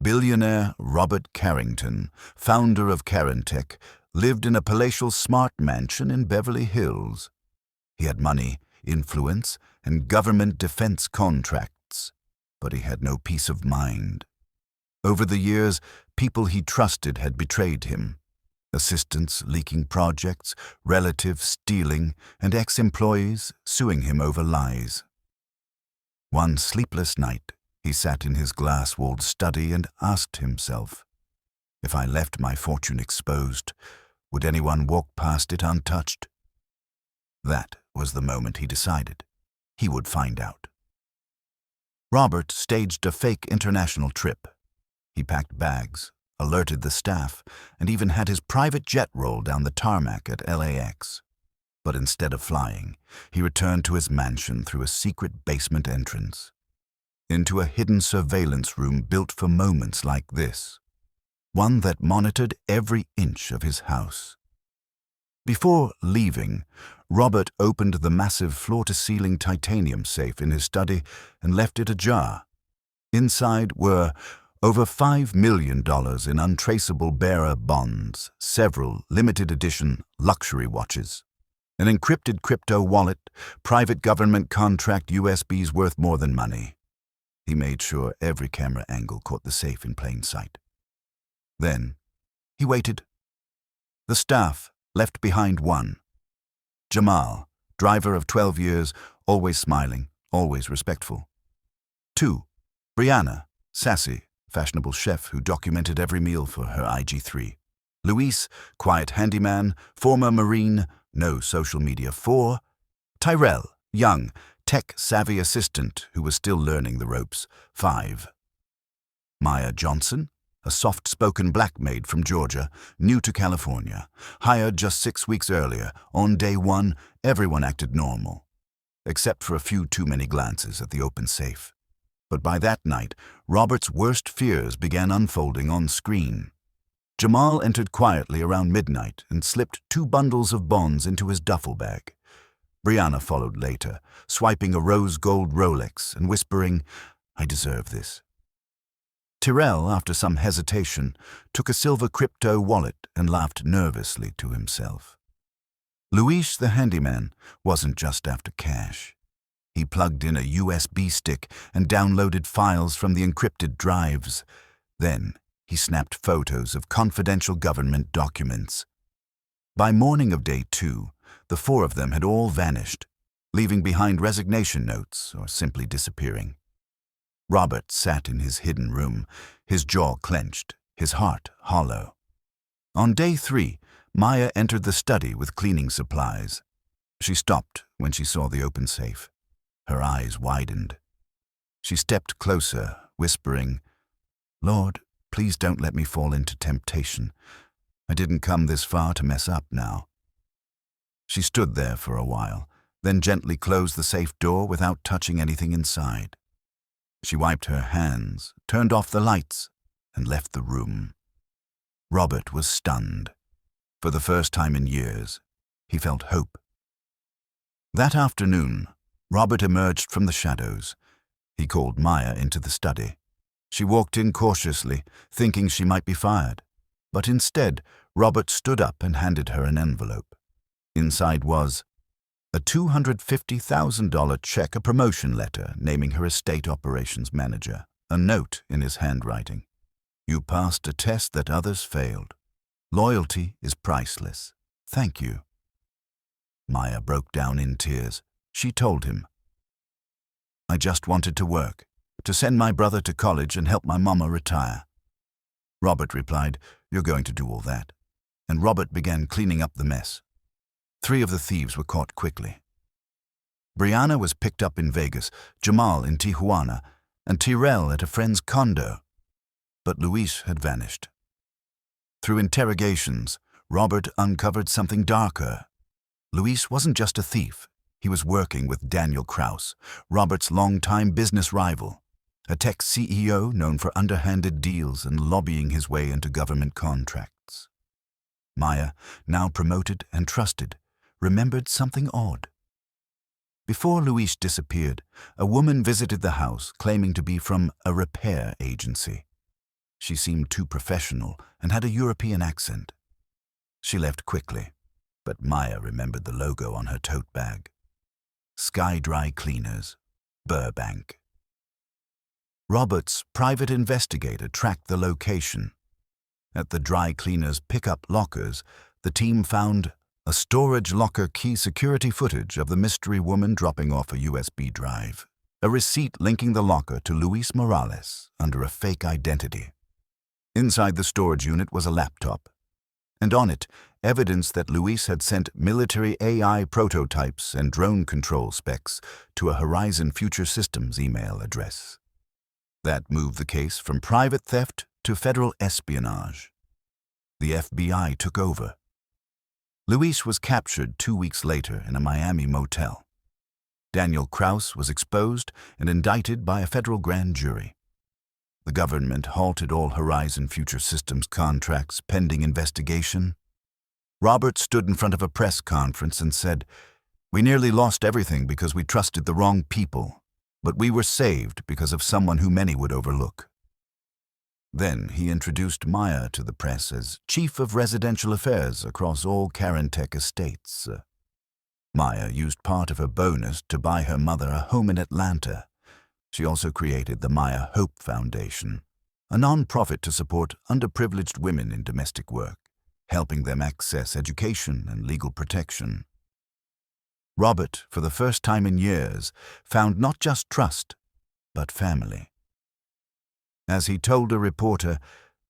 Billionaire Robert Carrington, founder of Carintech, lived in a palatial smart mansion in Beverly Hills. He had money, influence, and government defense contracts, but he had no peace of mind. Over the years, people he trusted had betrayed him. Assistants leaking projects, relatives stealing, and ex-employees suing him over lies. One sleepless night, he sat in his glass-walled study and asked himself, if I left my fortune exposed, would anyone walk past it untouched? That was the moment he decided. He would find out. Robert staged a fake international trip. He packed bags, alerted the staff, and even had his private jet roll down the tarmac at LAX. But instead of flying, he returned to his mansion through a secret basement entrance, into a hidden surveillance room built for moments like this, one that monitored every inch of his house. Before leaving, Robert opened the massive floor-to-ceiling titanium safe in his study and left it ajar. Inside were over $5 million in untraceable bearer bonds, several limited-edition luxury watches, an encrypted crypto wallet, private government contract USBs worth more than money. He made sure every camera angle caught the safe in plain sight. Then, he waited. The staff left behind one. Jamal, driver of 12 years, always smiling, always respectful. 2. Brianna, sassy, fashionable chef who documented every meal for her IG3. Luis, quiet handyman, former Marine, no social media. 4. Tyrell, young, tech-savvy assistant who was still learning the ropes. 5. Maya Johnson, a soft-spoken black maid from Georgia, new to California, hired just 6 weeks earlier. On day 1, everyone acted normal, except for a few too many glances at the open safe. But by that night, Robert's worst fears began unfolding on screen. Jamal entered quietly around midnight and slipped 2 bundles of bonds into his duffel bag. Brianna followed later, swiping a rose-gold Rolex and whispering, "I deserve this." Tyrell, after some hesitation, took a silver crypto wallet and laughed nervously to himself. Luis, the handyman, wasn't just after cash. He plugged in a USB stick and downloaded files from the encrypted drives. Then, he snapped photos of confidential government documents. By morning of day 2, the 4 of them had all vanished, leaving behind resignation notes or simply disappearing. Robert sat in his hidden room, his jaw clenched, his heart hollow. On day 3, Maya entered the study with cleaning supplies. She stopped when she saw the open safe. Her eyes widened. She stepped closer, whispering, "Lord, please don't let me fall into temptation. I didn't come this far to mess up now." She stood there for a while, then gently closed the safe door without touching anything inside. She wiped her hands, turned off the lights, and left the room. Robert was stunned. For the first time in years, he felt hope. That afternoon, Robert emerged from the shadows. He called Maya into the study. She walked in cautiously, thinking she might be fired. But instead, Robert stood up and handed her an envelope. Inside was a $250,000 check, a promotion letter naming her estate operations manager, a note in his handwriting. "You passed a test that others failed. Loyalty is priceless. Thank you." Maya broke down in tears. She told him, "I just wanted to work, to send my brother to college and help my mama retire." Robert replied, "You're going to do all that." And Robert began cleaning up the mess. 3 of the thieves were caught quickly. Brianna was picked up in Vegas, Jamal in Tijuana, and Tyrell at a friend's condo. But Luis had vanished. Through interrogations, Robert uncovered something darker. Luis wasn't just a thief. He was working with Daniel Kraus, Robert's longtime business rival, a tech CEO known for underhanded deals and lobbying his way into government contracts. Maya, now promoted and trusted, remembered something odd. Before Luis disappeared, a woman visited the house claiming to be from a repair agency. She seemed too professional and had a European accent. She left quickly, but Maya remembered the logo on her tote bag. Sky Dry Cleaners, Burbank. Robert's private investigator tracked the location. At the dry cleaners' pickup lockers, the team found a storage locker key security footage of the mystery woman dropping off a USB drive, a receipt linking the locker to Luis Morales under a fake identity. Inside the storage unit was a laptop, and on it, evidence that Luis had sent military AI prototypes and drone control specs to a Horizon Future Systems email address. That moved the case from private theft to federal espionage. The FBI took over. Luis was captured 2 weeks later in a Miami motel. Daniel Kraus was exposed and indicted by a federal grand jury. The government halted all Horizon Future Systems contracts pending investigation. Robert stood in front of a press conference and said, "We nearly lost everything because we trusted the wrong people, but we were saved because of someone who many would overlook." Then he introduced Maya to the press as Chief of Residential Affairs across all Carrington estates. Maya used part of her bonus to buy her mother a home in Atlanta. She also created the Maya Hope Foundation, a non-profit to support underprivileged women in domestic work, helping them access education and legal protection. Robert, for the first time in years, found not just trust, but family. As he told a reporter,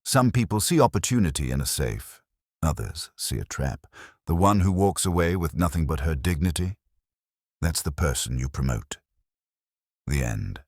"Some people see opportunity in a safe. Others see a trap. The one who walks away with nothing but her dignity, that's the person you promote." The end.